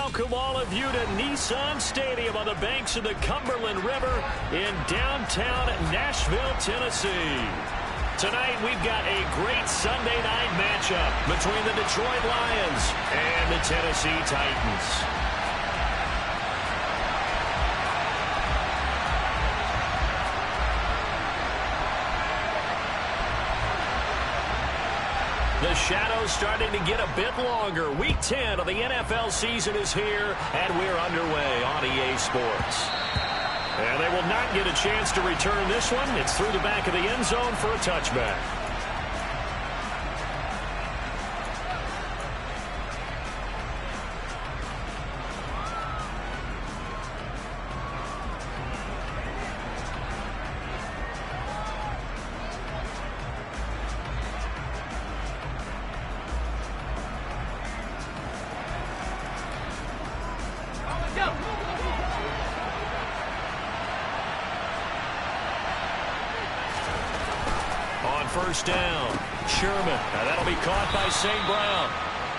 welcome all of you to Nissan Stadium on the banks of the Cumberland River in downtown Nashville, Tennessee. Tonight, we've got a great Sunday night matchup between the Detroit Lions and the Tennessee Titans. The shadow's starting to get a bit longer. Week 10 of the NFL season is here, and we're underway on EA Sports. And they will not get a chance to return this one. It's through the back of the end zone for a touchback. First down. Sherman. Now that'll be caught by St. Brown.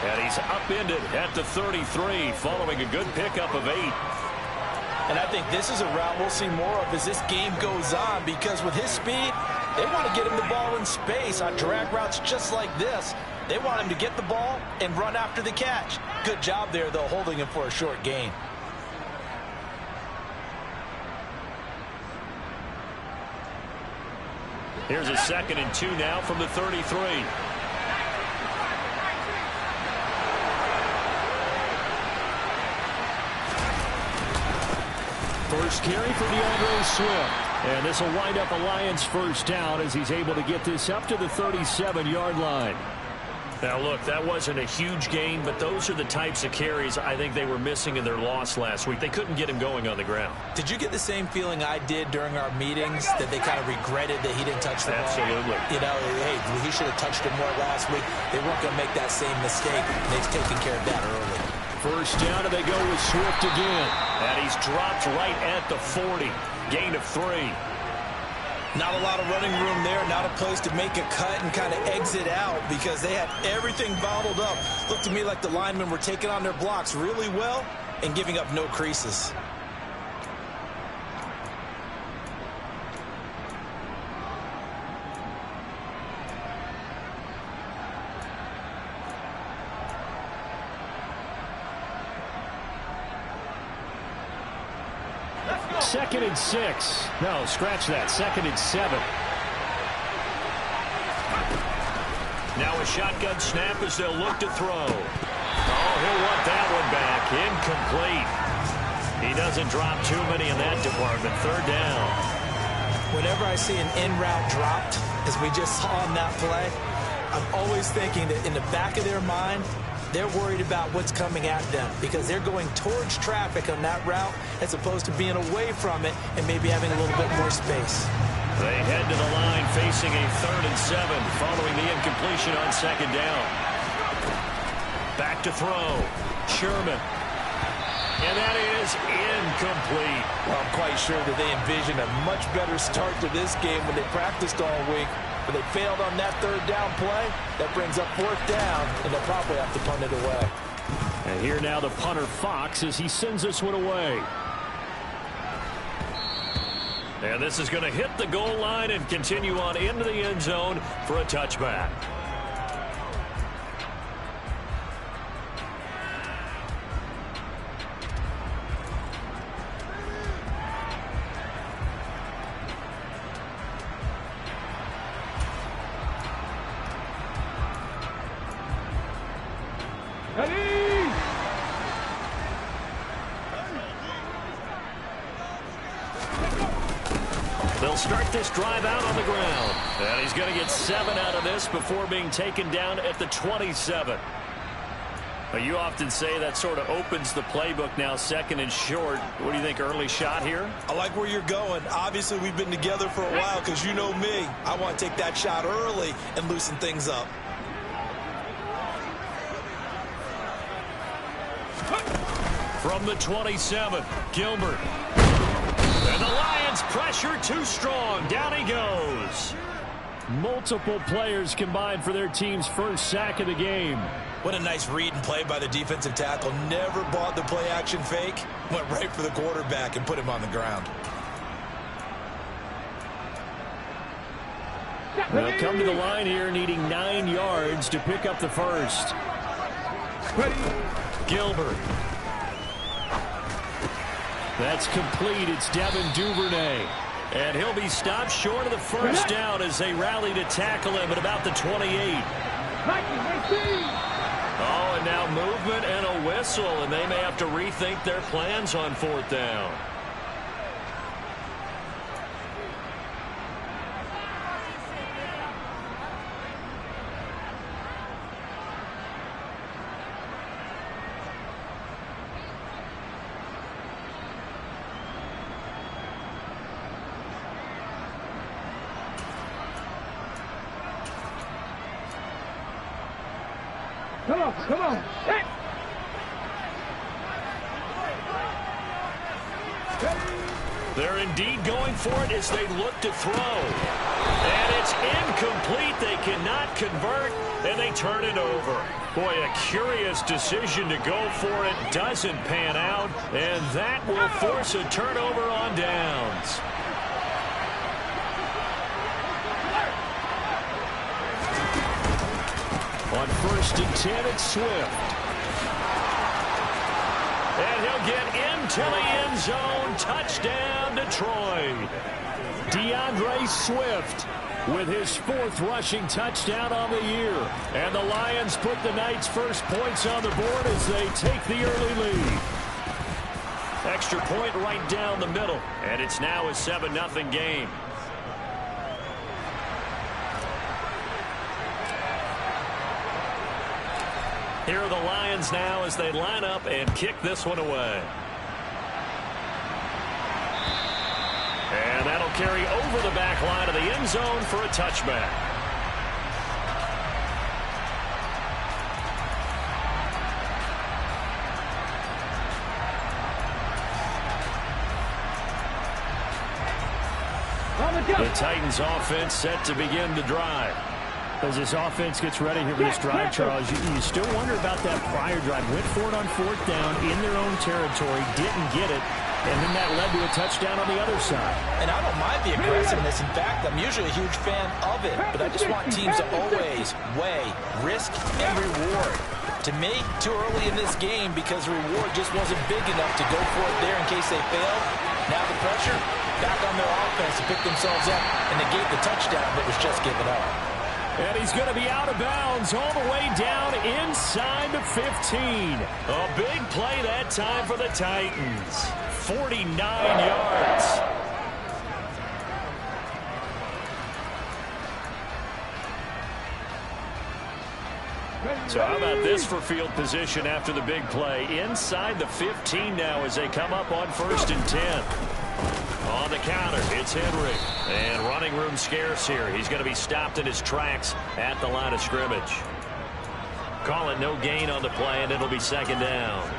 And he's upended at the 33 following a good pickup of 8. And I think this is a route we'll see more of as this game goes on, because with his speed, they want to get him the ball in space on drag routes just like this. They want him to get the ball and run after the catch. Good job there, though, holding him for a short gain. Here's a 2nd and 2 now from the 33. First carry for DeAndre Swift. And this will wind up a Lions first down as he's able to get this up to the 37-yard line. Now, look, that wasn't a huge gain, but those are the types of carries I think they were missing in their loss last week. They couldn't get him going on the ground. Did you get the same feeling I did during our meetings, that they kind of regretted that he didn't touch the ball? Absolutely. You know, hey, he should have touched it more last week. They weren't going to make that same mistake. They've taken care of that early. First down, and they go with Swift again. And he's dropped right at the 40. Gain of 3. Not a lot of running room there, not a place to make a cut and kind of exit out, because they had everything bottled up. Looked to me like the linemen were taking on their blocks really well and giving up no creases. Second and 6. No, scratch that. 2nd and 7. Now a shotgun snap as they'll look to throw. Oh, he'll want that one back. Incomplete. He doesn't drop too many in that department. 3rd down. Whenever I see an in route dropped, as we just saw on that play, I'm always thinking that in the back of their mind, they're worried about what's coming at them, because they're going towards traffic on that route as opposed to being away from it and maybe having a little bit more space. They head to the line facing a 3rd and 7 following the incompletion on 2nd down. Back to throw. Sherman. And that is incomplete. Well, I'm quite sure that they envisioned a much better start to this game when they practiced all week. But they failed on that 3rd down play. That brings up 4th down, and they'll probably have to punt it away. And here now the punter, Fox, as he sends this one away. And this is going to hit the goal line and continue on into the end zone for a touchback. They'll start this drive out on the ground. And he's going to get 7 out of this before being taken down at the 27. But you often say that sort of opens the playbook now, 2nd and short. What do you think, early shot here? I like where you're going. Obviously, we've been together for a while, because you know me. I want to take that shot early and loosen things up. From the 27, Gilbert. And the Lions pressure too strong. Down he goes. Multiple players combined for their team's first sack of the game. What a nice read and play by the defensive tackle. Never bought the play action fake. Went right for the quarterback and put him on the ground. They'll come to the line here needing 9 yards to pick up the first. Gilbert. That's complete. It's Devin Duvernay. And he'll be stopped short of the first down as they rally to tackle him at about the 28. Oh, and now movement and a whistle, and they may have to rethink their plans on 4th down. Come on. Hey. They're indeed going for it as they look to throw. And it's incomplete. They cannot convert, and they turn it over. Boy, a curious decision to go for it. Doesn't pan out, and that will force a turnover on downs. On 1st and 10, it's Swift. And he'll get into the end zone. Touchdown, Detroit. DeAndre Swift with his 4th rushing touchdown on the year. And the Lions put the night's first points on the board as they take the early lead. Extra point right down the middle. And it's now a 7-0 game. Here are the Lions now as they line up and kick this one away. And that'll carry over the back line of the end zone for a touchback. The Titans offense set to begin the drive. As this offense gets ready here for this drive, Charles, you still wonder about that prior drive. Went for it on 4th down in their own territory, didn't get it, and then that led to a touchdown on the other side. And I don't mind the aggressiveness. In fact, I'm usually a huge fan of it, but I just want teams to always weigh risk and reward. To me, too early in this game because the reward just wasn't big enough to go for it there in case they failed. Now the pressure back on their offense to pick themselves up and negate the touchdown that was just given up. And he's going to be out of bounds all the way down inside the 15. A big play that time for the Titans. 49 yards. So how about this for field position after the big play? Inside the 15 now as they come up on 1st and 10. On the counter, it's Henry. And running room scarce here. He's going to be stopped in his tracks at the line of scrimmage. Call it no gain on the play, and it'll be 2nd down.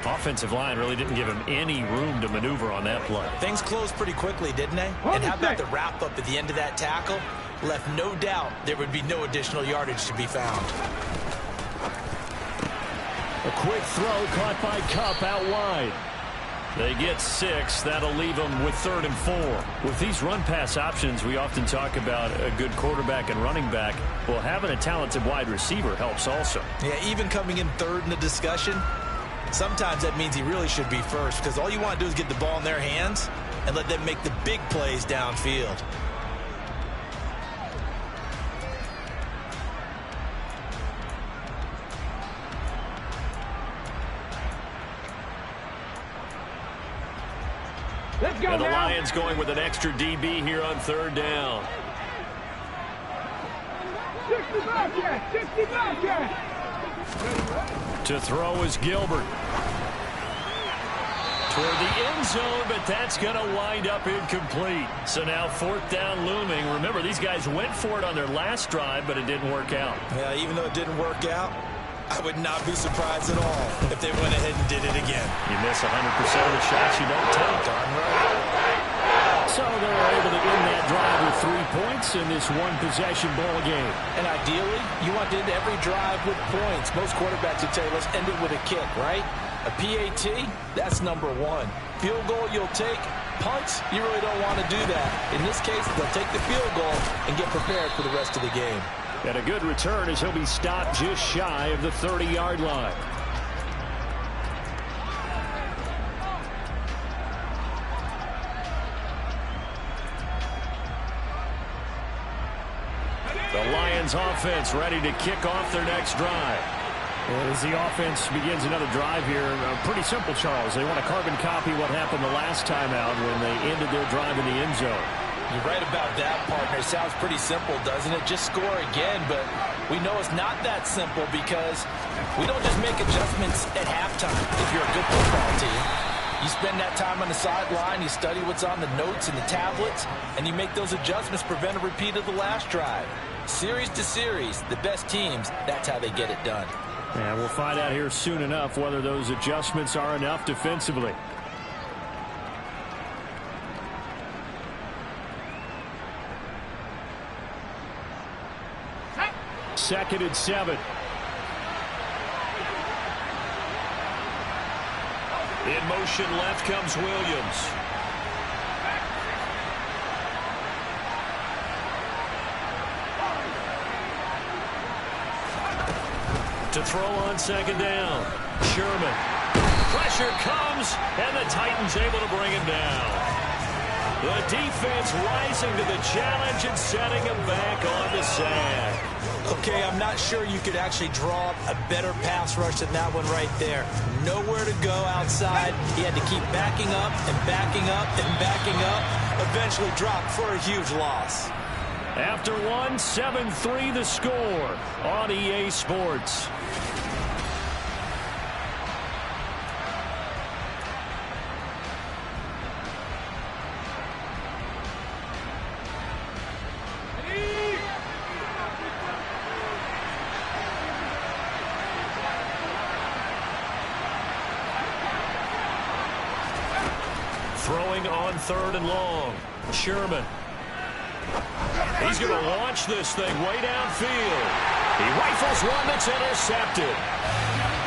Offensive line really didn't give him any room to maneuver on that play. Things closed pretty quickly, didn't they? And how about the wrap-up at the end of that tackle? Left no doubt there would be no additional yardage to be found. A quick throw caught by Kupp out wide. They get 6. That'll leave them with 3rd and 4. With these run-pass options, we often talk about a good quarterback and running back. Well, having a talented wide receiver helps also. Yeah, even coming in 3rd in the discussion, sometimes that means he really should be 1st because all you want to do is get the ball in their hands and let them make the big plays downfield. And the Lions going with an extra DB here on 3rd down. 65 yards. To throw is Gilbert. Toward the end zone, but that's going to wind up incomplete. So now 4th down looming. Remember, these guys went for it on their last drive, but it didn't work out. Yeah, even though it didn't work out, I would not be surprised at all if they went ahead and did it again. You miss 100% of the shots you don't take. Darn right. So they're able to end that drive with 3 points in this one-possession ball game. And ideally, you want to end every drive with points. Most quarterbacks would tell you, let's end it with a kick, right? A PAT, that's number one. Field goal you'll take. Punts, you really don't want to do that. In this case, they'll take the field goal and get prepared for the rest of the game. And a good return as he'll be stopped just shy of the 30-yard line. The Lions offense ready to kick off their next drive. Well, as the offense begins another drive here, pretty simple, Charles. They want to carbon copy what happened the last time out when they ended their drive in the end zone. You're right about that, partner. It sounds pretty simple, doesn't it? Just score again, but we know it's not that simple because we don't just make adjustments at halftime if you're a good football team. You spend that time on the sideline, you study what's on the notes and the tablets, and you make those adjustments, prevent a repeat of the last drive. Series to series, the best teams, that's how they get it done. And we'll find out here soon enough whether those adjustments are enough defensively. Second and 7. In motion left comes Williams. To throw on second down. Sherman. Pressure comes, and the Titans able to bring him down. The defense rising to the challenge and setting him back on the sack. Okay, I'm not sure you could actually draw up a better pass rush than that one right there. Nowhere to go outside. He had to keep backing up and backing up and backing up. Eventually dropped for a huge loss. After one, 7-3 the score on EA Sports. Throwing on third and long. Sherman. He's going to launch this thing way downfield. He rifles one that's intercepted.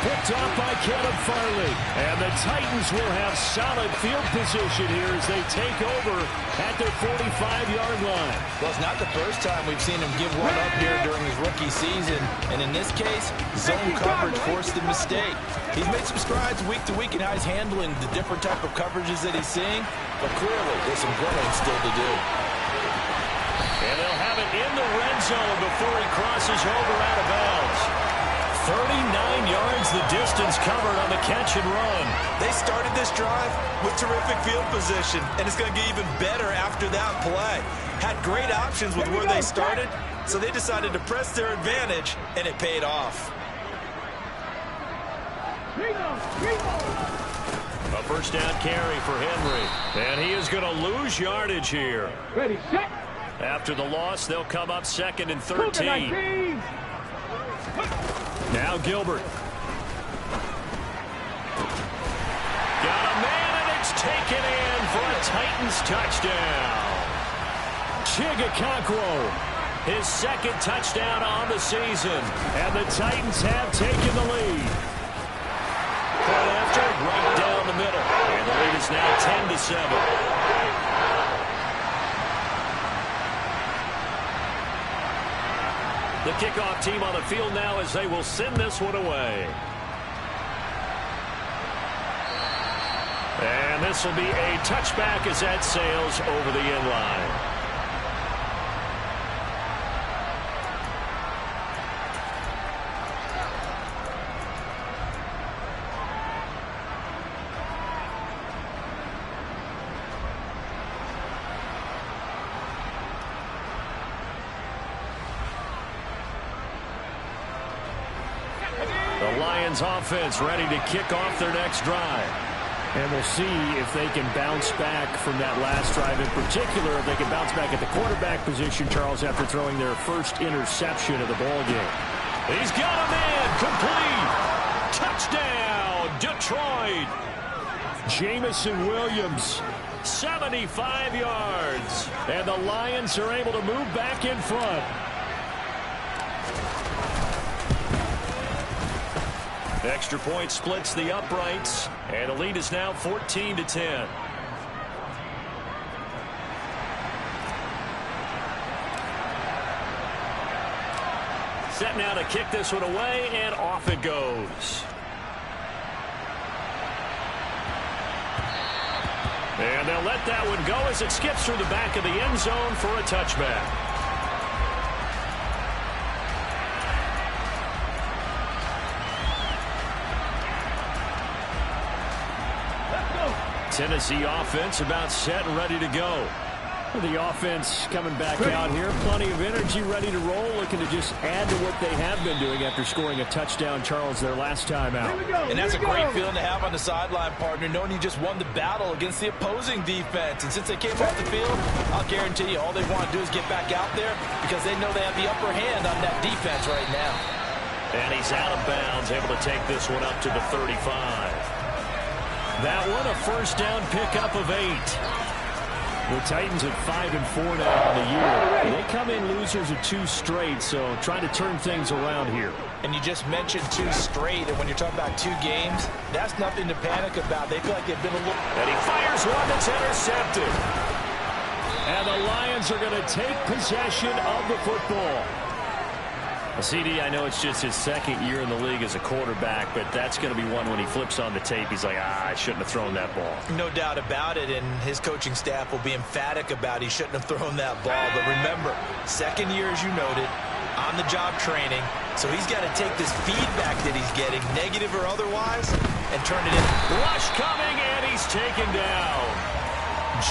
Picked off by Caleb Farley. And the Titans will have solid field position here as they take over at their 45-yard line. Well, it's not the first time we've seen him give one up here during his rookie season. And in this case, zone coverage forced the mistake. He's made some strides week to week in how he's handling the different type of coverages that he's seeing. But clearly, there's some growing still to do. And they'll have it in the red zone before he crosses over out of bounds. 39 yards the distance covered on the catch and run. They started this drive with terrific field position, and it's going to get even better after that play. Had great options with where they started, so they decided to press their advantage, and it paid off. A first down carry for Henry. And he is going to lose yardage here. Ready, set. After the loss, they'll come up second and 13. Now Gilbert. Got a man, and it's taken in for a Titans touchdown. Chigakonkwo, his second touchdown on the season. And the Titans have taken the lead. Point after, right down the middle. And the lead is now 10-7. The kickoff team on the field now as they will send this one away. And this will be a touchback as that sails over the end line. The Lions offense ready to kick off their next drive. And we'll see if they can bounce back from that last drive. In particular, if they can bounce back at the quarterback position, Charles, after throwing their first interception of the ball game. He's got a man, complete. Touchdown, Detroit. Jamison Williams 75 yards. And the Lions are able to move back in front. Extra point splits the uprights, and the lead is now 14-10. Set now to kick this one away, and off it goes. And they'll let that one go as it skips through the back of the end zone for a touchback. Tennessee offense about set and ready to go. The offense coming back out here. Plenty of energy, ready to roll, looking to just add to what they have been doing after scoring a touchdown, Charles, their last time out. And that's a great feeling to have on the sideline, partner, knowing you just won the battle against the opposing defense. And since they came off the field, I'll guarantee you all they want to do is get back out there because they know they have the upper hand on that defense right now. And he's out of bounds, able to take this one up to the 35. That one, a first down pickup of 8. The Titans at 5-4 now on the year. They come in losers of 2 straight, so trying to turn things around here. And you just mentioned 2 straight, and when you're talking about 2 games, that's nothing to panic about. They feel like they've been a little... And he fires one that's intercepted. And the Lions are going to take possession of the football. CD, I know it's just his second year in the league as a quarterback, but that's going to be one when he flips on the tape. He's like, I shouldn't have thrown that ball. No doubt about it, and his coaching staff will be emphatic about he shouldn't have thrown that ball. But remember, second year, as you noted, on-the-job training, so he's got to take this feedback that he's getting, negative or otherwise, and turn it in. Rush coming, and he's taken down.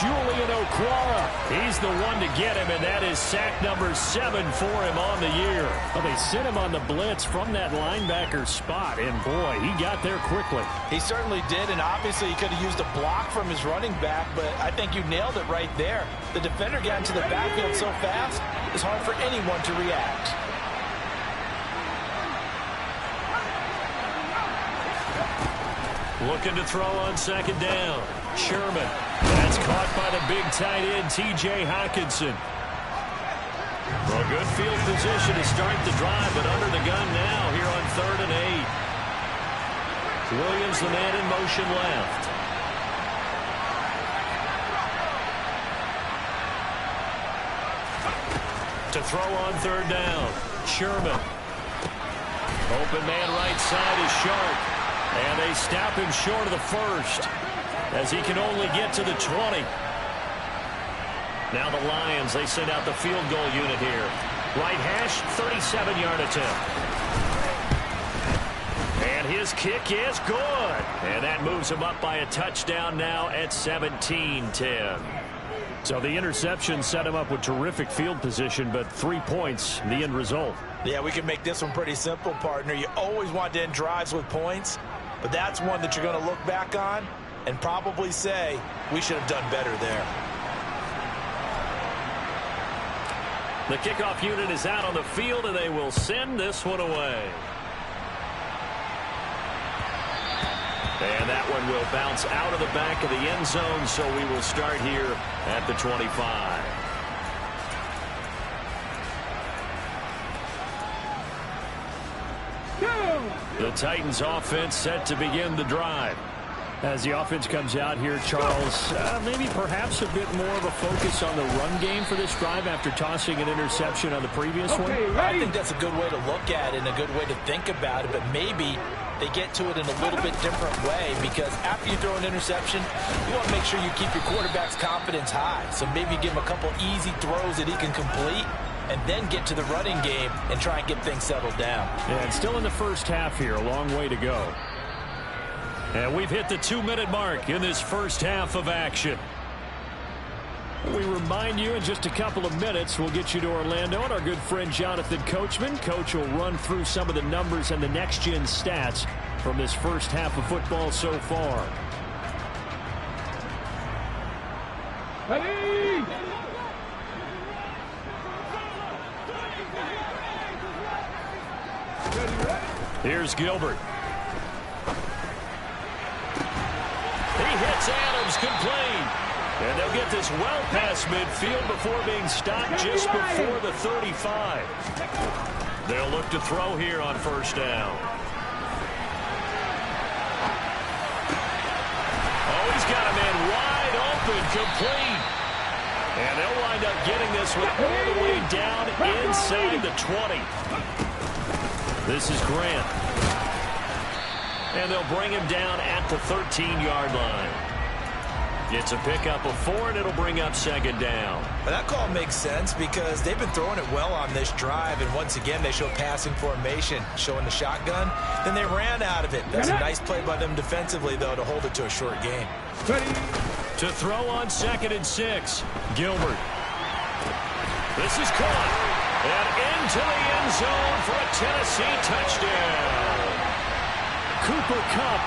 Julian Okwara, he's the one to get him, and that is sack number 7 for him on the year. Well, they sent him on the blitz from that linebacker spot, and boy, he got there quickly. He certainly did, and obviously he could have used a block from his running back, but I think you nailed it right there. The defender got into the backfield so fast, it's hard for anyone to react. Looking to throw on second down. Sherman. That's caught by the big tight end, T.J. Hockenson. Well, good field position to start the drive, but under the gun now here on 3rd and 8. Williams, the man in motion left. To throw on 3rd down. Sherman. Open man right side is Sharp. And they stop him short of the first as he can only get to the 20. Now the Lions, they send out the field goal unit here. Right hash, 37-yard attempt. And his kick is good. And that moves him up by a touchdown now at 17-10. So the interception set him up with terrific field position, but 3 points, the end result. Yeah, we can make this one pretty simple, partner. You always want to end drives with points, but that's one that you're going to look back on and probably say, we should have done better there. The kickoff unit is out on the field, and they will send this one away. And that one will bounce out of the back of the end zone, so we will start here at the 25. The Titans offense set to begin the drive. As the offense comes out here, Charles, maybe perhaps a bit more of a focus on the run game for this drive after tossing an interception on the previous one. I think that's a good way to look at it and a good way to think about it, but maybe they get to it in a little bit different way, because after you throw an interception, you want to make sure you keep your quarterback's confidence high. So maybe give him a couple easy throws that he can complete, and then get to the running game and try and get things settled down. Yeah, and still in the first half here, a long way to go. And we've hit the 2-minute mark in this first half of action. We remind you in just a couple of minutes, we'll get you to Orlando and our good friend Jonathan Coachman. Coach will run through some of the numbers and the next-gen stats from this first half of football so far. Ready? Here's Gilbert. He hits Adams, complete. And they'll get this well past midfield before being stopped just before the 35. They'll look to throw here on first down. Oh, he's got a man wide open, complete. And they'll wind up getting this one all the way down inside the 20. This is Grant. And they'll bring him down at the 13-yard line. It's a pickup of 4, and it'll bring up second down. Well, that call makes sense because they've been throwing it well on this drive, and once again they show passing formation, showing the shotgun. Then they ran out of it. That's a nice play by them defensively, though, to hold it to a short game. To throw on 2nd and 6, Gilbert. This is caught, and into the end zone for a Tennessee touchdown. Cooper Kupp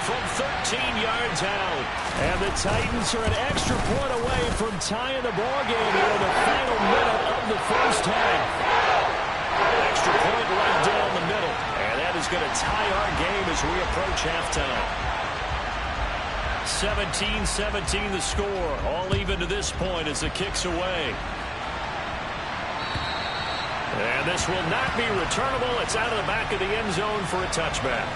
from 13 yards out. And the Titans are an extra point away from tying the ballgame here in the final minute of the first half. Extra point right down the middle. And that is going to tie our game as we approach halftime. 17-17 the score. All even to this point as the kick's away. And this will not be returnable. It's out of the back of the end zone for a touchback.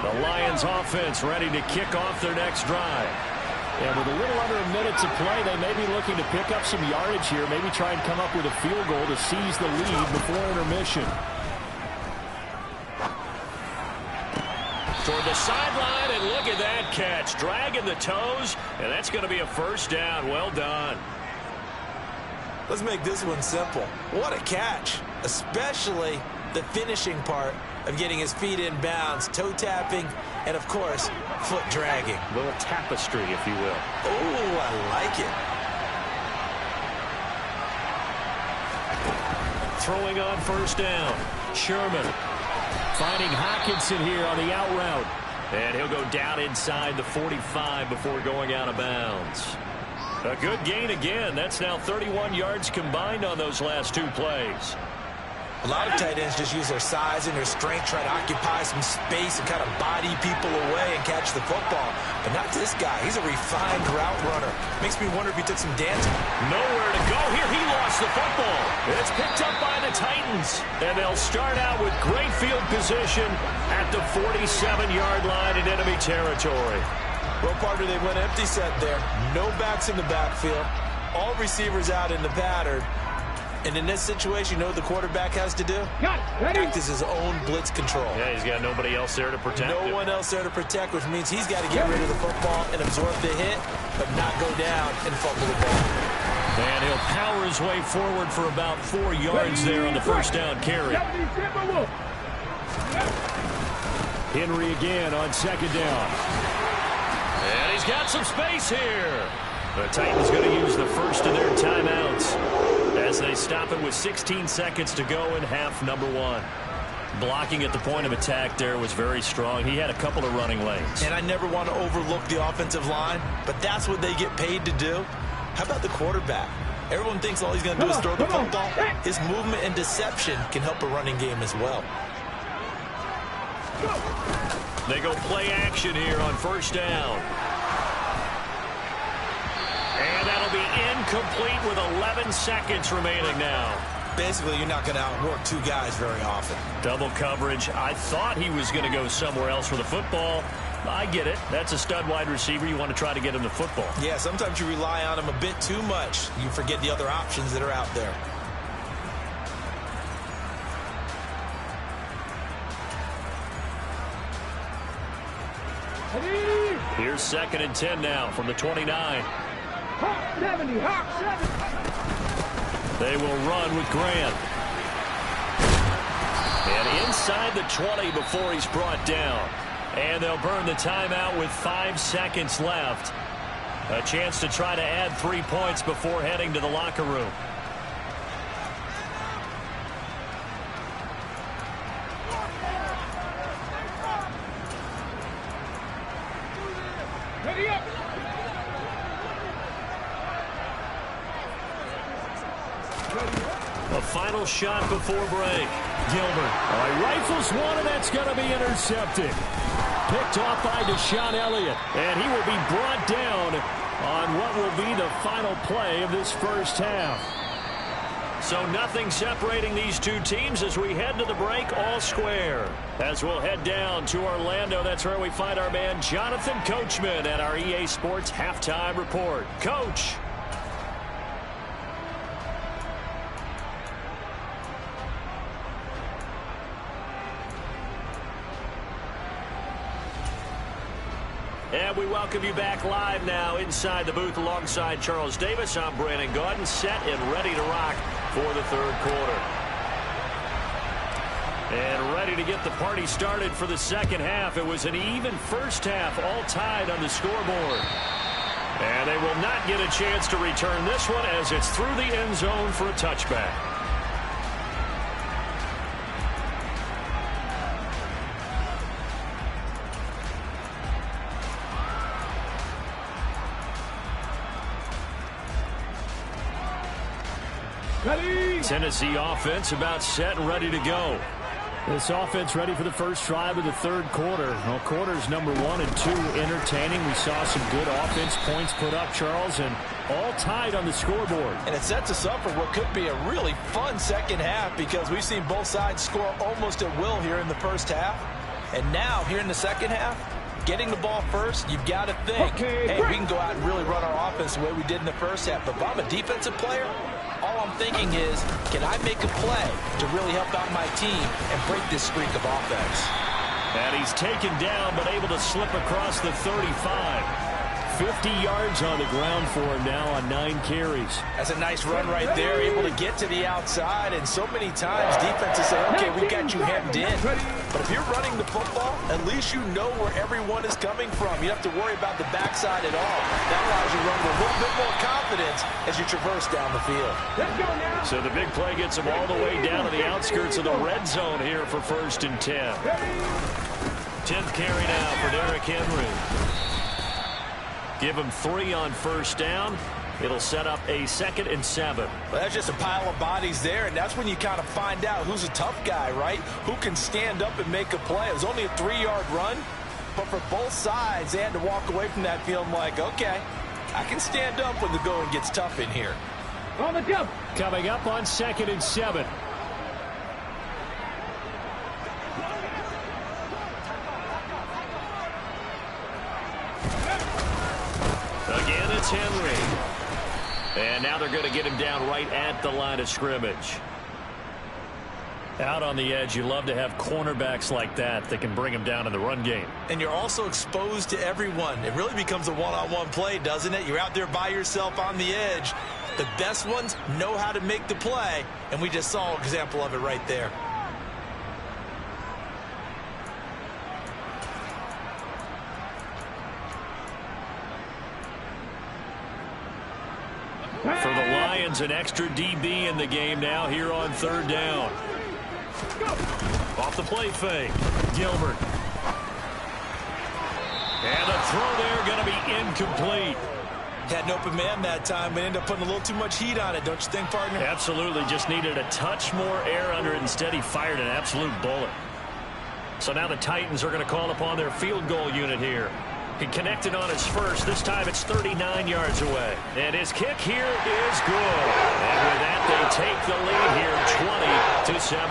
The Lions offense ready to kick off their next drive. And with a little under a minute to play, they may be looking to pick up some yardage here, maybe try and come up with a field goal to seize the lead before intermission. Toward the sideline, and look at that catch. Dragging the toes, and that's going to be a first down. Well done. Let's make this one simple. What a catch, especially the finishing part of getting his feet in bounds, toe tapping, and of course, foot dragging. A little tapestry, if you will. Oh, I like it. Throwing on first down. Sherman finding Hockenson here on the out route. And he'll go down inside the 45 before going out of bounds. A good gain again. That's now 31 yards combined on those last 2 plays. A lot of tight ends just use their size and their strength, try to occupy some space and kind of body people away and catch the football. But not this guy. He's a refined route runner. Makes me wonder if he took some dancing. Nowhere to go here. He lost the football. It's picked up by the Titans. And they'll start out with great field position at the 47-yard line in enemy territory. Well, partner, they went empty set there. No backs in the backfield. All receivers out in the pattern. And in this situation, you know what the quarterback has to do? Act as his own blitz control. Yeah, he's got nobody else there to protect him. No one else there to protect, which means he's got to get rid of the football and absorb the hit, but not go down and fumble the ball. And he'll power his way forward for about 4 yards there on the first down carry. Henry again on second down. And he's got some space here. The Titans going to use the first of their timeouts as they stop it with 16 seconds to go in half number 1. Blocking at the point of attack there was very strong. He had a couple of running lanes. And I never want to overlook the offensive line, but that's what they get paid to do. How about the quarterback? Everyone thinks all he's going to do is throw the football. His movement and deception can help a running game as well. They go play action here on first down. And that'll be incomplete with 11 seconds remaining now. Basically, you're not going to outwork 2 guys very often. Double coverage. I thought he was going to go somewhere else for the football. I get it. That's a stud wide receiver. You want to try to get him the football. Yeah, sometimes you rely on him a bit too much. You forget the other options that are out there. Here's 2nd and 10 now from the 29. Hawk 70, Hawk 70. They will run with Grant. And inside the 20 before he's brought down. And they'll burn the timeout with 5 seconds left. A chance to try to add 3 points before heading to the locker room. Ready final shot before break. Gilbert. He rifles one, and that's going to be intercepted. Picked off by Deshaun Elliott, and he will be brought down on what will be the final play of this first half. So nothing separating these two teams as we head to the break, all square. As we'll head down to Orlando, that's where we find our man Jonathan Coachman at our EA Sports Halftime Report. Coach. And we welcome you back live now inside the booth alongside Charles Davis. I'm Brandon Gaudin, set and ready to rock for the third quarter. And ready to get the party started for the second half. It was an even first half, all tied on the scoreboard. And they will not get a chance to return this one as it's through the end zone for a touchback. Ready. Tennessee offense about set and ready to go. This offense ready for the first drive of the third quarter. Well, quarters number 1 and 2 entertaining. We saw some good offense points put up, Charles, and all tied on the scoreboard. And it sets us up for what could be a really fun second half because we've seen both sides score almost at will here in the first half. And now, here in the second half, getting the ball first, you've got to think, hey, we can go out and really run our offense the way we did in the first half. But if I'm a defensive player, all I'm thinking is, can I make a play to really help out my team and break this streak of offense? And he's taken down, but able to slip across the 35. 50 yards on the ground for him now on 9 carries. That's a nice run right there, able to get to the outside. And so many times defenses say, okay, we got you hemmed in. But if you're running the football, at least you know where everyone is coming from. You don't have to worry about the backside at all. That allows you to run with a little bit more confidence as you traverse down the field. Let's go now. So the big play gets him all the way down to the outskirts of the red zone here for 1st and 10. 10th carry now for Derrick Henry. Give him 3 on first down. It'll set up a 2nd and 7. Well, that's just a pile of bodies there, and that's when you kind of find out who's a tough guy, right? Who can stand up and make a play. It was only a 3-yard run, but for both sides, they had to walk away from that feeling like, okay, I can stand up when the going gets tough in here. On the jump. Coming up on 2nd and 7. Again, it's Henry. And now they're going to get him down right at the line of scrimmage. Out on the edge, you love to have cornerbacks like that can bring him down in the run game. And you're also exposed to everyone. It really becomes a one-on-one play, doesn't it? You're out there by yourself on the edge. The best ones know how to make the play, and we just saw an example of it right there. For the Lions, an extra DB in the game now here on 3rd down. Off the play fake. Gilbert. And a throw there going to be incomplete. Had an open man that time, but ended up putting a little too much heat on it, don't you think, partner? Absolutely. Just needed a touch more air under it. Instead, he fired an absolute bullet. So now the Titans are going to call upon their field goal unit here. He connected on his first. This time it's 39 yards away. And his kick here is good. And with that, they take the lead here 20-17.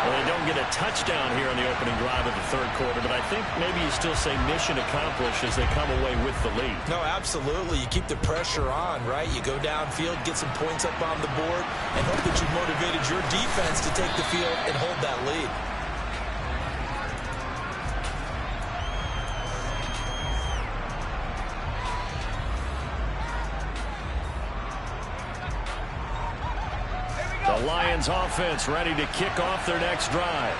Well, they don't get a touchdown here on the opening drive of the third quarter, but I think maybe you still say mission accomplished as they come away with the lead. No, absolutely. You keep the pressure on, right? You go downfield, get some points up on the board, and hope that you've motivated your defense to take the field and hold that lead. The Lions offense ready to kick off their next drive.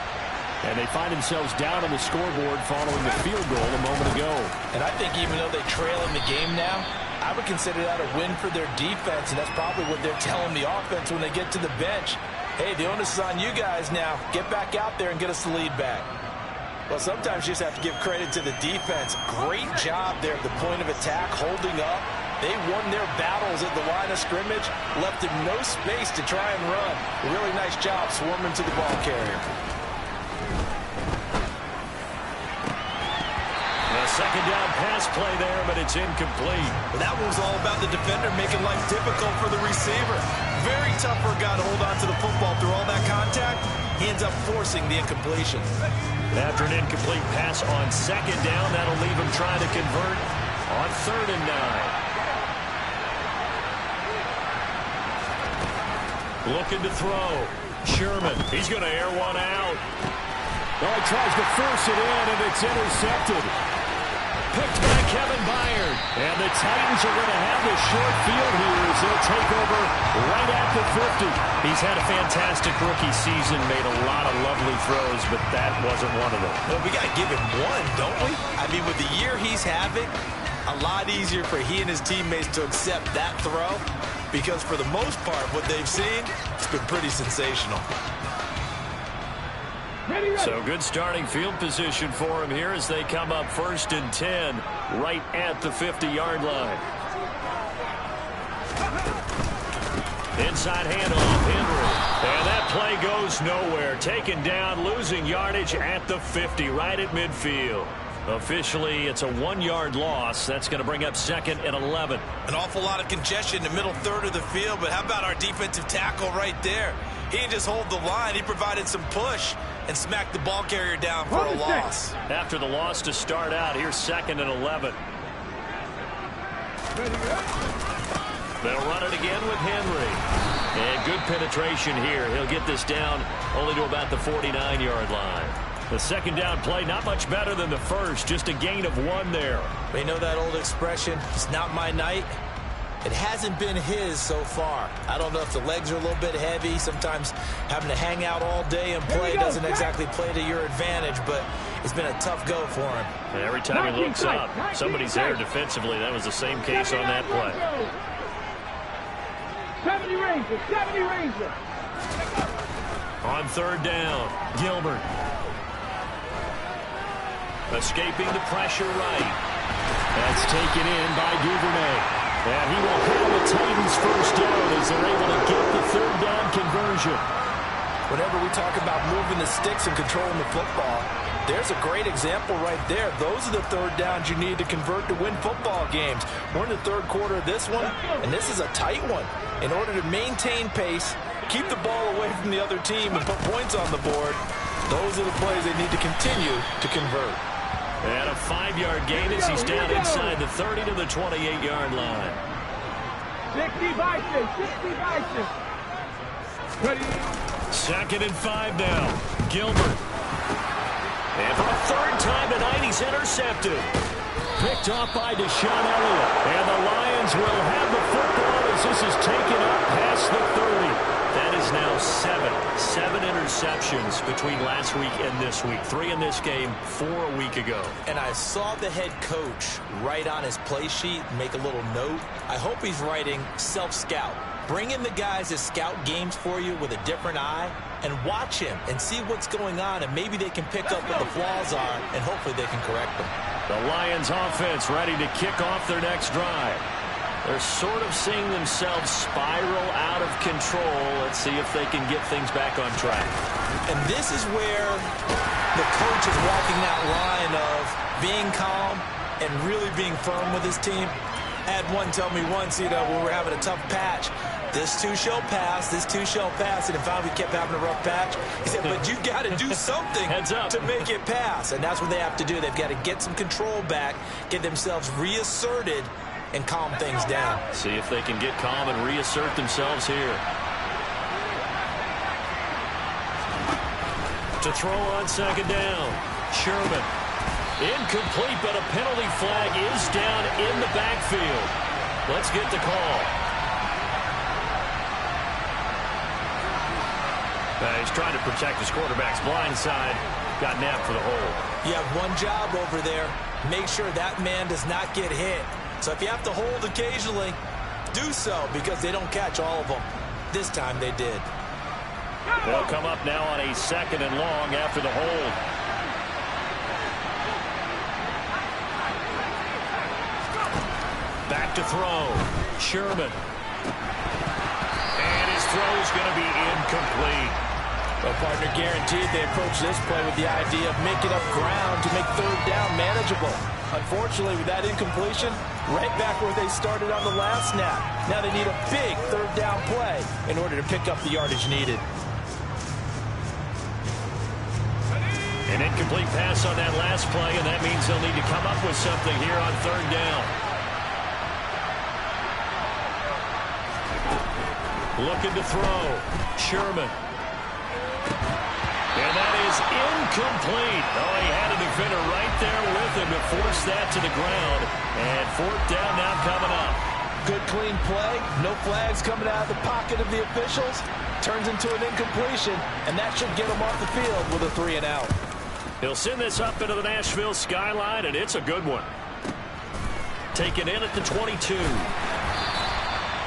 And they find themselves down on the scoreboard following the field goal a moment ago. And I think even though they trail in the game now, I would consider that a win for their defense, and that's probably what they're telling the offense when they get to the bench. Hey, the onus is on you guys now. Get back out there and get us the lead back. Well, sometimes you just have to give credit to the defense. Great job there at the point of attack, holding up, They won their battles at the line of scrimmage, left him no space to try and run. A really nice job swarming to the ball carrier. A second down pass play there, but it's incomplete. Well, that one was all about the defender making life difficult for the receiver. Very tough for a guy to hold on to the football through all that contact. He ends up forcing the incompletion. After an incomplete pass on second down, that'll leave him trying to convert on 3rd and 9. Looking to throw. Sherman, he's going to air one out. Oh, he tries to force it in, and it's intercepted. Picked by Kevin Byard. And the Titans are going to have the short field here as they'll take over right at the 50. He's had a fantastic rookie season, made a lot of lovely throws, but that wasn't one of them. Well, we got to give him one, don't we? I mean, with the year he's having, a lot easier for he and his teammates to accept that throw because for the most part, what they've seen, it's been pretty sensational. So good starting field position for him here as they come up 1st and 10 right at the 50-yard line. Inside handoff, Henry. And that play goes nowhere. Taken down, losing yardage at the 50, right at midfield. Officially, it's a 1-yard loss. That's going to bring up 2nd and 11. An awful lot of congestion in the middle third of the field, but how about our defensive tackle right there? He didn't just hold the line. He provided some push and smacked the ball carrier down for a loss. After the loss to start out, here's 2nd and 11. They'll run it again with Henry. And good penetration here. He'll get this down only to about the 49-yard line. The second down play, not much better than the first, just a gain of 1 there. We know that old expression, it's not my night. It hasn't been his so far. I don't know if the legs are a little bit heavy. Sometimes having to hang out all day and play doesn't exactly play to your advantage, but it's been a tough go for him. And every time he looks up, somebody's there defensively. That was the same case on that play. 70 Rangers, 70 Rangers. On 3rd down, Gilbert. Escaping the pressure right. That's taken in by Duvernay. And he will have the Titans first down as they're able to get the 3rd down conversion. Whenever we talk about moving the sticks and controlling the football, there's a great example right there. Those are the 3rd downs you need to convert to win football games. We're in the 3rd quarter of this one, and this is a tight one. In order to maintain pace, keep the ball away from the other team, and put points on the board, those are the plays they need to continue to convert. And a 5-yard gain as he's down inside the 30 to the 28-yard line. 60 Bison, 60 Bison. Ready. 2nd and 5 now. Gilbert. And for a 3rd time tonight, he's intercepted. Picked off by Deshaun Elliott. And the Lions will have the football as this is taken up past the 30. That is now 7 interceptions between last week and this week. 3 in this game, 4 a week ago. And I saw the head coach write on his play sheet, make a little note. I hope he's writing self-scout. Bring in the guys that scout games for you with a different eye and watch him and see what's going on, and maybe they can pick up what the flaws are, and hopefully they can correct them. The Lions offense ready to kick off their next drive. They're sort of seeing themselves spiral out of control. Let's see if they can get things back on track. And this is where the coach is walking that line of being calm and really being firm with his team. I had one tell me once, when we were having a tough patch, this too shall pass, this too shall pass, and finally we kept having a rough patch. He said, but you got to do something to make it pass. And that's what they have to do. They've got to get some control back, get themselves reasserted, and calm things down. See if they can get calm and reassert themselves here. To throw on 2nd down, Sherman. Incomplete, but a penalty flag is down in the backfield. Let's get the call. He's trying to protect his quarterback's blind side. Got nabbed for the hold. You have one job over there. Make sure that man does not get hit. So if you have to hold occasionally, do so, because they don't catch all of them. This time they did. They'll come up now on a 2nd and long after the hold. Back to throw. Sherman. And his throw is going to be incomplete. Well, partner, guaranteed they approach this play with the idea of making up ground to make third down manageable. Unfortunately, with that incompletion, right back where they started on the last snap. Now they need a big third down play in order to pick up the yardage needed. An incomplete pass on that last play, and that means they'll need to come up with something here on third down. Looking to throw. Sherman. And that is incomplete. Oh, he had a defender right there with him to force that to the ground. And fourth down now coming up. Good clean play. No flags coming out of the pocket of the officials. Turns into an incompletion, and that should get him off the field with a 3 and out. He'll send this up into the Nashville skyline, and it's a good one. Taken in at the 22.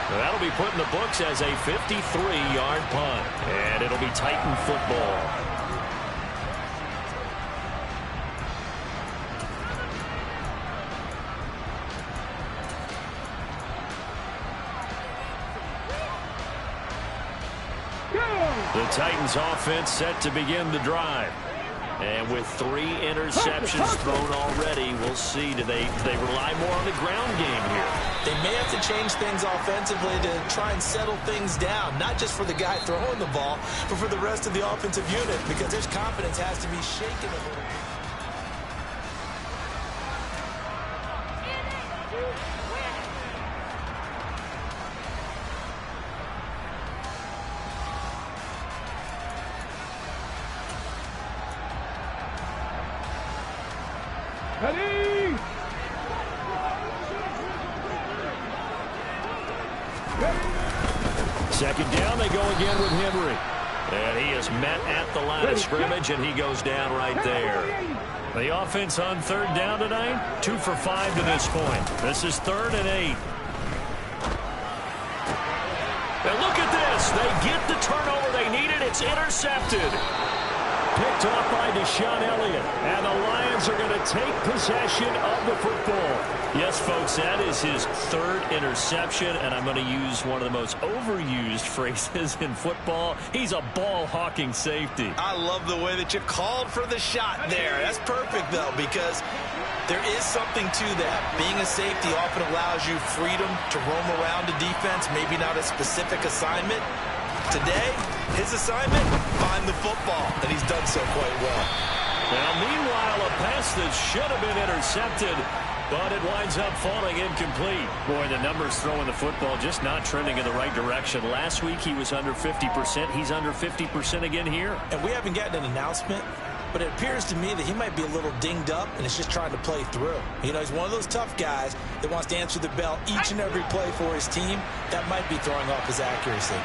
That'll be put in the books as a 53-yard punt. And it'll be Titan football. The Titans offense set to begin the drive. And with 3 interceptions thrown already, we'll see. Do they rely more on the ground game here? They may have to change things offensively to try and settle things down, not just for the guy throwing the ball, but for the rest of the offensive unit, because his confidence has to be shaken a little. Ready? Second down, they go again with Henry. And he is met at the line of scrimmage, and he goes down right there. The offense on third down tonight, 2 for 5 to this point. This is 3rd and 8. And look at this. They get the turnover they needed. It's intercepted. Picked off by Deshaun Elliott. And the Lions are going to take possession of the football. Yes, folks, that is his 3rd interception, and I'm going to use one of the most overused phrases in football. He's a ball-hawking safety. I love the way that you called for the shot there. That's perfect, though, because there is something to that. Being a safety often allows you freedom to roam around a defense, maybe not a specific assignment. Today, his assignment, find the football, and he's done so quite well. Now, meanwhile, a pass that should have been intercepted, but it winds up falling incomplete. Boy, the numbers throwing the football just not trending in the right direction. Last week, he was under 50%. He's under 50% again here. And we haven't gotten an announcement, but it appears to me that he might be a little dinged up and is just trying to play through. You know, he's one of those tough guys that wants to answer the bell each and every play for his team. That might be throwing off his accuracy.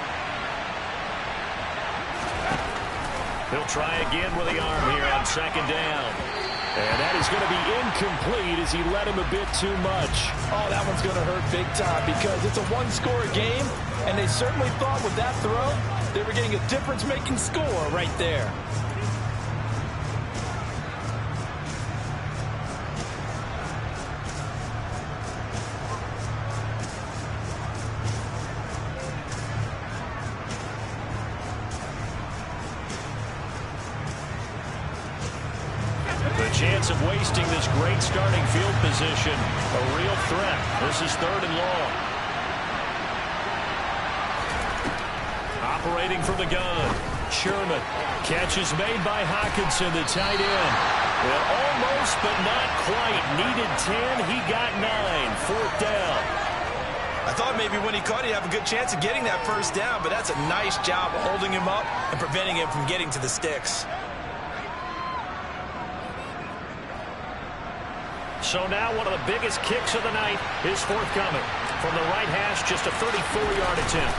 He'll try again with the arm here on second down. And that is going to be incomplete as he let him a bit too much. Oh, that one's going to hurt big time because it's a one-score game, and they certainly thought with that throw they were getting a difference-making score right there. Chance of wasting this great starting field position. A real threat. This is 3rd and long. Operating from the gun. Sherman. Catch is made by Hockenson, the tight end. Well, almost, but not quite. Needed 10. He got 9. 4th down. I thought maybe when he caught it, he'd have a good chance of getting that first down, but that's a nice job of holding him up and preventing him from getting to the sticks. So now one of the biggest kicks of the night is forthcoming. From the right hash, just a 34-yard attempt.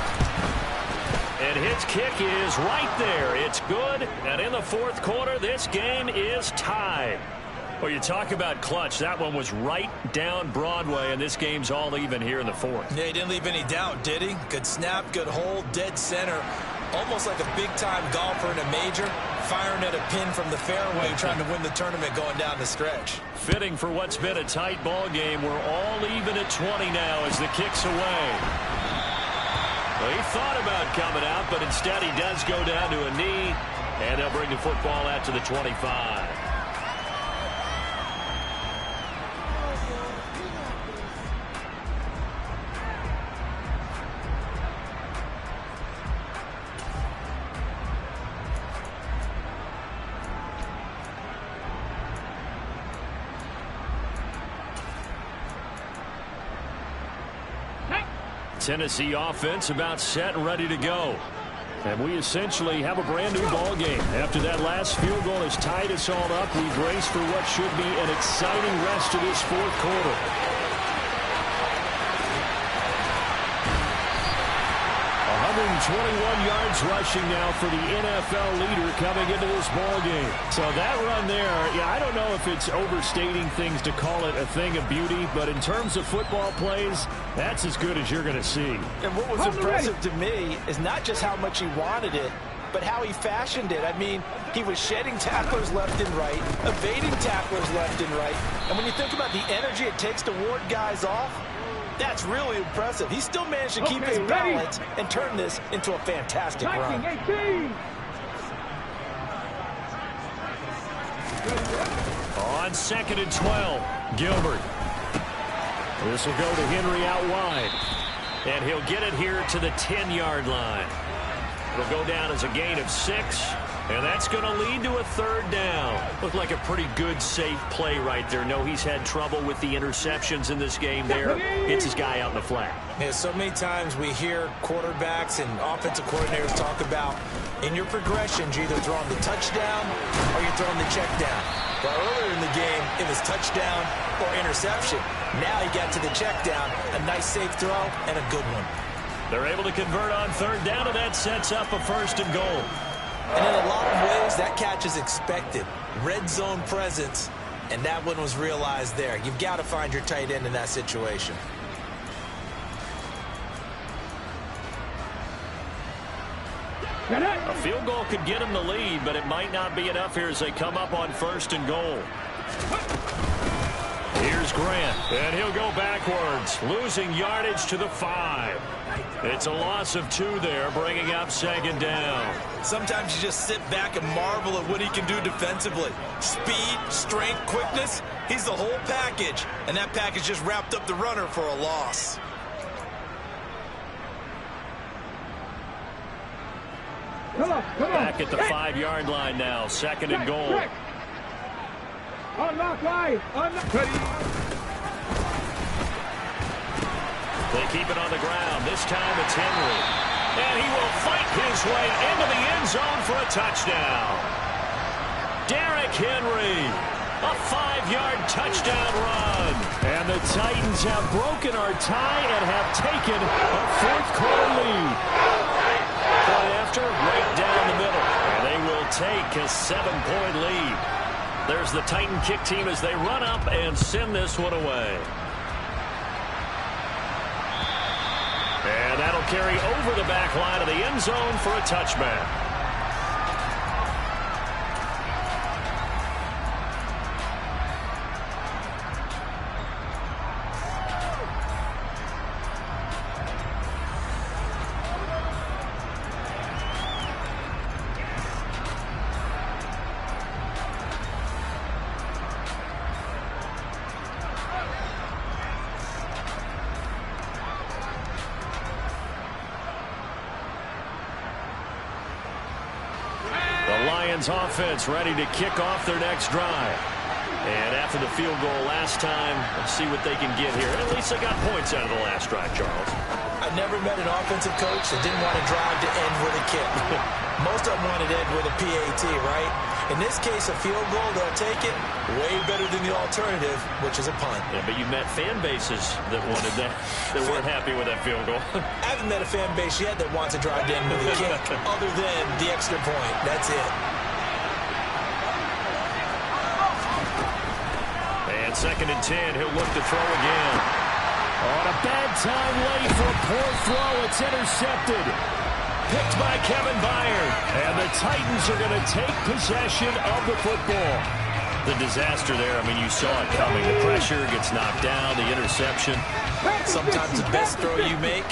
And his kick is right there. It's good. And in the 4th quarter, this game is tied. Well, you talk about clutch. That one was right down Broadway, and this game's all even here in the 4th. Yeah, he didn't leave any doubt, did he? Good snap, good hold, dead center. Almost like a big-time golfer in a major. firing at a pin from the fairway, trying to win the tournament going down the stretch. Fitting for what's been a tight ball game. We're all even at 20 now as the kick's away. Well, he thought about coming out, but instead he does go down to a knee, and they'll bring the football out to the 25. Tennessee offense about set and ready to go. And we essentially have a brand new ball game. After that last field goal has tied us all up, we brace for what should be an exciting rest of this fourth quarter. 121 yards rushing now for the NFL leader coming into this ball game. So that run there, yeah, I don't know if it's overstating things to call it a thing of beauty, but in terms of football plays, that's as good as you're going to see. And what was impressive to me is not just how much he wanted it, but how he fashioned it. I mean, he was shedding tacklers left and right, evading tacklers left and right. And when you think about the energy it takes to ward guys off, that's really impressive. He still managed to keep his balance and turn this into a fantastic run. 18. On 2nd and 12, Gilbert. This will go to Henry out wide. And he'll get it here to the 10-yard line. It'll go down as a gain of 6. And that's going to lead to a 3rd down. Looked like a pretty good, safe play right there. No, he's had trouble with the interceptions in this game there. It's his guy out in the flat. Yeah, so many times we hear quarterbacks and offensive coordinators talk about in your progressions, you're either throwing the touchdown or you're throwing the check down. But earlier in the game, it was touchdown or interception. Now he got to the check down, a nice safe throw, and a good one. They're able to convert on 3rd down, and that sets up a 1st and goal. And in a lot of ways, that catch is expected. Red zone presence, and that one was realized there. You've got to find your tight end in that situation. A field goal could get him the lead, but it might not be enough here as they come up on 1st and goal. Here's Grant, and he'll go backwards, losing yardage to the 5. It's a loss of 2 there, bringing up 2nd down. Sometimes you just sit back and marvel at what he can do defensively. Speed, strength, quickness, he's the whole package. And that package just wrapped up the runner for a loss. Back at the 5-yard line now, 2nd and goal. Unlock line. They keep it on the ground. This time it's Henry. And he will fight his way into the end zone for a touchdown. Derrick Henry, a 5-yard touchdown run. And the Titans have broken our tie and have taken a fourth quarter lead. Point after, right down the middle. And they will take a 7-point lead. There's the Titan kick team as they run up and send this one away. And that'll carry over the back line of the end zone for a touchback. Offense ready to kick off their next drive. And after the field goal last time, let's see what they can get here. At least they got points out of the last drive, Charles. I never met an offensive coach that didn't want to drive to end with a kick. Most of them wanted to end with a PAT, right? In this case, a field goal, they'll take it. Way better than the alternative, which is a punt. Yeah, but you met fan bases that wanted that, that weren't happy with that field goal. I haven't met a fan base yet that wants to drive to end with a kick, other than the extra point. That's it. And 2nd and 10, he'll look to throw again. On a bad time late for a poor throw. It's intercepted. picked by Kevin Byard. And the Titans are going to take possession of the football. The disaster there, I mean, you saw it coming. The pressure gets knocked down, the interception. Sometimes the best throw you make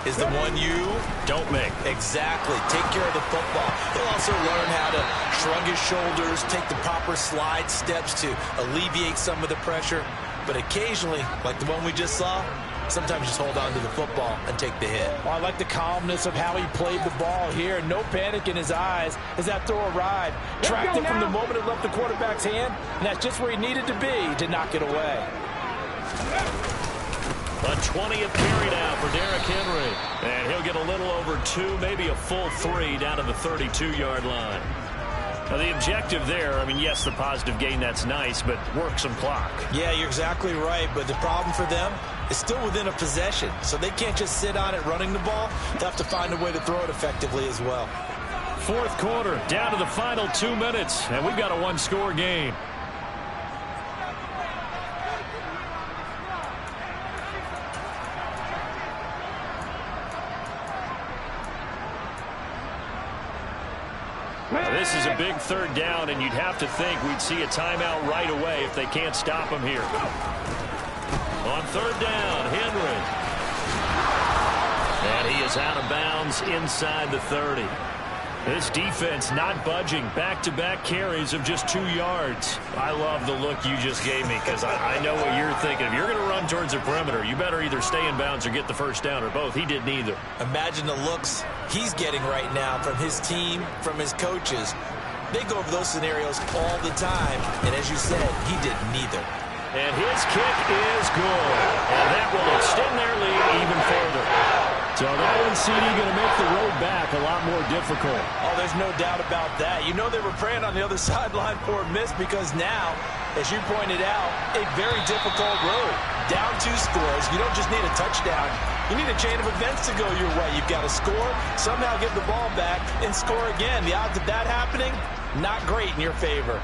is the one you don't make. Exactly. Take care of the football. He'll also learn how to shrug his shoulders, take the proper slide steps to alleviate some of the pressure. But occasionally, like the one we just saw, sometimes just hold on to the football and take the hit. Well, I like the calmness of how he played the ball here. No panic in his eyes as that throw arrived. Tracked it from the moment it left the quarterback's hand, and that's just where he needed to be to knock it away. A 20th carry now for Derrick Henry. And he'll get a little over 2, maybe a full 3 down to the 32-yard line. Now, the objective there, I mean, yes, the positive gain, that's nice, but work some clock. Yeah, you're exactly right, but the problem for them is still within a possession, so they can't just sit on it running the ball. They'll have to find a way to throw it effectively as well. Fourth quarter, down to the final 2 minutes, and we've got a one-score game. Now, this is a big third down, and you'd have to think we'd see a timeout right away if they can't stop him here. On third down, Henry. And he is out of bounds inside the 30. This defense not budging. Back-to-back carries of just 2 yards. I love the look you just gave me because I know what you're thinking. If you're going to run towards the perimeter, you better either stay in bounds or get the first down or both. He did neither. Imagine the looks he's getting right now from his team, from his coaches. They go over those scenarios all the time, and as you said, he did neither. And his kick is good. And that will extend their lead even further. So that one, CD, going to make the road back a lot more difficult. Oh, there's no doubt about that. You know they were praying on the other sideline for a miss because now, as you pointed out, a very difficult road. Down 2 scores. You don't just need a touchdown. You need a chain of events to go your way. You've got to score, somehow get the ball back, and score again. The odds of that happening, not great in your favor.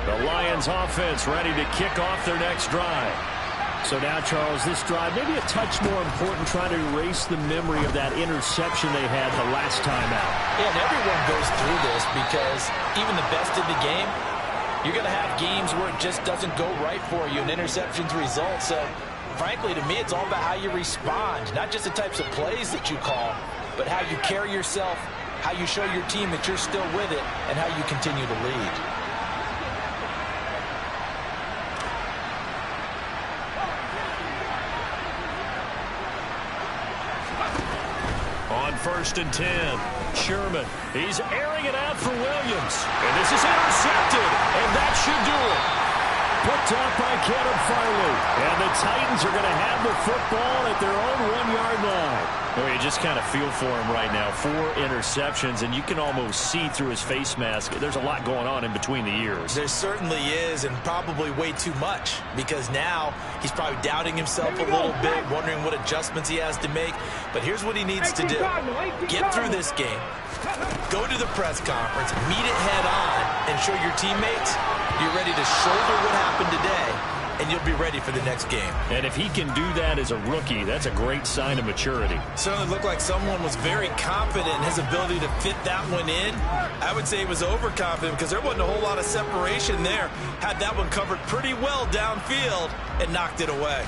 The Lions offense ready to kick off their next drive. So now, Charles, this drive maybe a touch more important, trying to erase the memory of that interception they had the last time out. Yeah, and everyone goes through this because even the best in the game, you're going to have games where it just doesn't go right for you and interceptions result. So, frankly, to me, it's all about how you respond, not just the types of plays that you call, but how you carry yourself, how you show your team that you're still with it, and how you continue to lead. On 1st and 10, Sherman. He's airing it out for Williams. And this is intercepted. And that should do it. Picked up by Caleb Farley. And the Titans are going to have the football at their own 1-yard line. Oh, you just kind of feel for him right now. 4 interceptions, and you can almost see through his face mask. There's a lot going on in between the ears. There certainly is, and probably way too much, because now he's probably doubting himself a little bit, wondering what adjustments he has to make. But here's what he needs to do. Get through this game. Go to the press conference, meet it head on, and show your teammates you're ready to shoulder what happened today, and you'll be ready for the next game. And if he can do that as a rookie, that's a great sign of maturity. Certainly looked like someone was very confident in his ability to fit that one in. I would say he was overconfident because there wasn't a whole lot of separation there. Had that one covered pretty well downfield and knocked it away.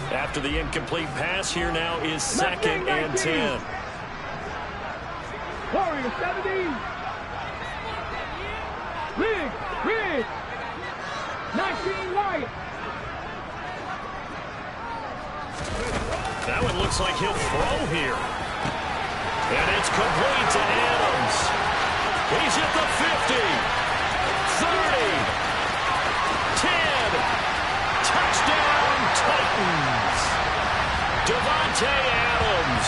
After the incomplete pass, here now is 2nd and 10. Warrior 70. Big. 19 Wyatt. That one looks like he'll throw here. And it's complete to Adams. He's at the 50. 30. 10. Touchdown, Titans. Devontae Adams.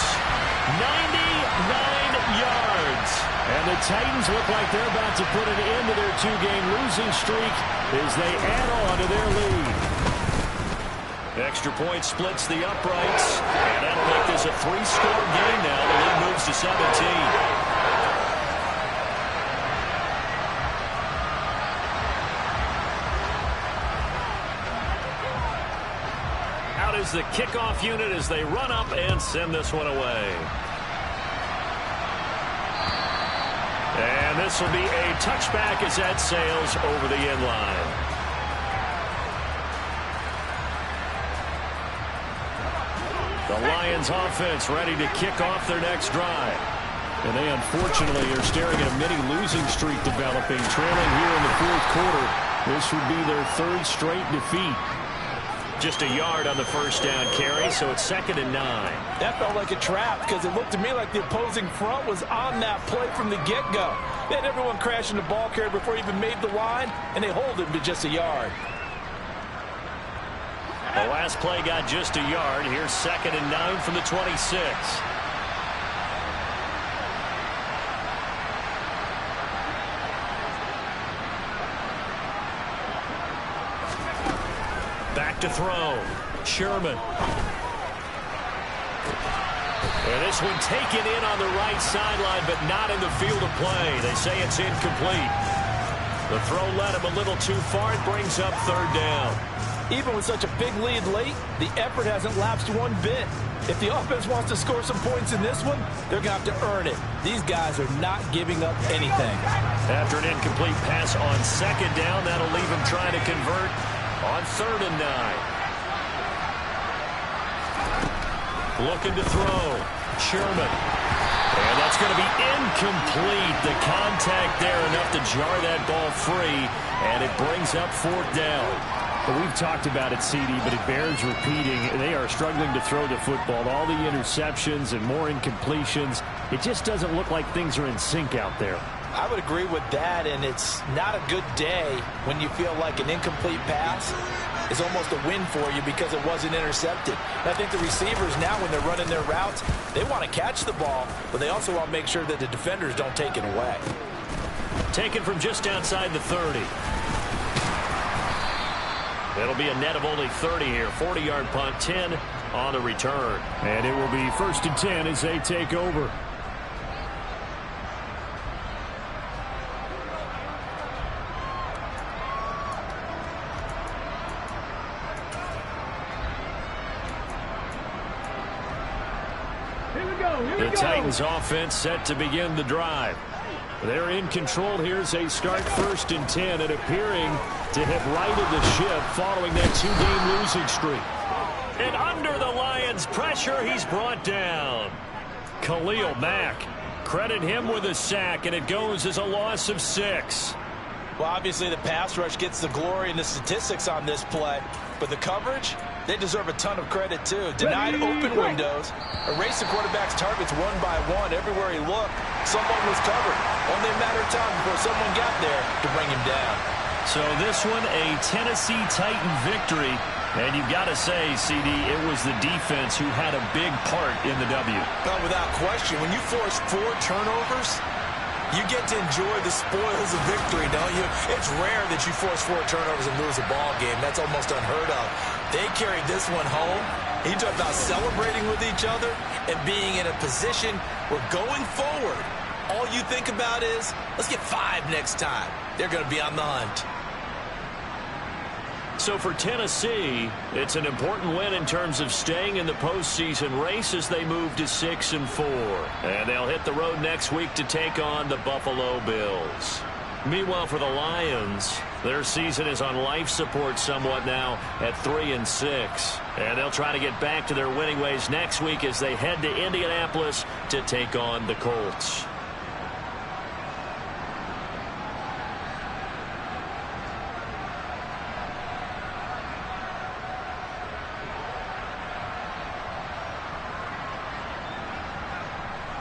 99 yards. And the Titans look like they're about to put an end to their 2-game losing streak as they add on to their lead. Extra point splits the uprights, and that'll make this a 3-score game now. The lead moves to 17. Out is the kickoff unit as they run up and send this one away. And this will be a touchback as that sails over the end line. The Lions offense ready to kick off their next drive. And they unfortunately are staring at a mini losing streak developing, trailing here in the fourth quarter. This would be their third straight defeat. Just a yard on the first down carry, so it's 2nd and 9. That felt like a trap because it looked to me like the opposing front was on that play from the get-go. They had everyone crashing the ball carrier before he even made the line, and they hold him to just a yard. The last play got just a yard. Here's 2nd and 9 from the 26. Back to throw. Sherman. And this one taken in on the right sideline, but not in the field of play. They say it's incomplete. The throw led him a little too far. It brings up 3rd down. Even with such a big lead late, the effort hasn't lapsed one bit. If the offense wants to score some points in this one, they're going to have to earn it. These guys are not giving up anything. After an incomplete pass on 2nd down, that'll leave him trying to convert on 3rd and 9. Looking to throw. Sherman. And that's going to be incomplete. The contact there enough to jar that ball free, and it brings up 4th down. But we've talked about it, CD, but it bears repeating. They are struggling to throw the football. All the interceptions and more incompletions. It just doesn't look like things are in sync out there. I would agree with that, and it's not a good day when you feel like an incomplete pass is almost a win for you because it wasn't intercepted. And I think the receivers now, when they're running their routes, they want to catch the ball, but they also want to make sure that the defenders don't take it away. Taken from just outside the 30. It'll be a net of only 30 here. 40-yard punt, 10 on the return. And it will be 1st and 10 as they take over. The Titans offense set to begin the drive. They're in control here as they start 1st and 10 and appearing to have righted the ship following that 2-game losing streak. And under the Lions' pressure, he's brought down. Khalil Mack. Credit him with a sack, and it goes as a loss of 6. Well, obviously the pass rush gets the glory and the statistics on this play, but the coverage, they deserve a ton of credit too. Denied open windows, erased the quarterback's targets one by one. Everywhere he looked, someone was covered. Only a matter of time before someone got there to bring him down. So this one, a Tennessee Titan victory. And you've got to say, CD, it was the defense who had a big part in the W. No, without question. When you force 4 turnovers, you get to enjoy the spoils of victory, don't you? It's rare that you force 4 turnovers and lose a ball game. That's almost unheard of. They carried this one home. You talk about celebrating with each other and being in a position where going forward, all you think about is, let's get 5 next time. They're going to be on the hunt. So for Tennessee, it's an important win in terms of staying in the postseason race as they move to 6 and 4. And they'll hit the road next week to take on the Buffalo Bills. Meanwhile, for the Lions, their season is on life support somewhat now at 3 and 6. And they'll try to get back to their winning ways next week as they head to Indianapolis to take on the Colts.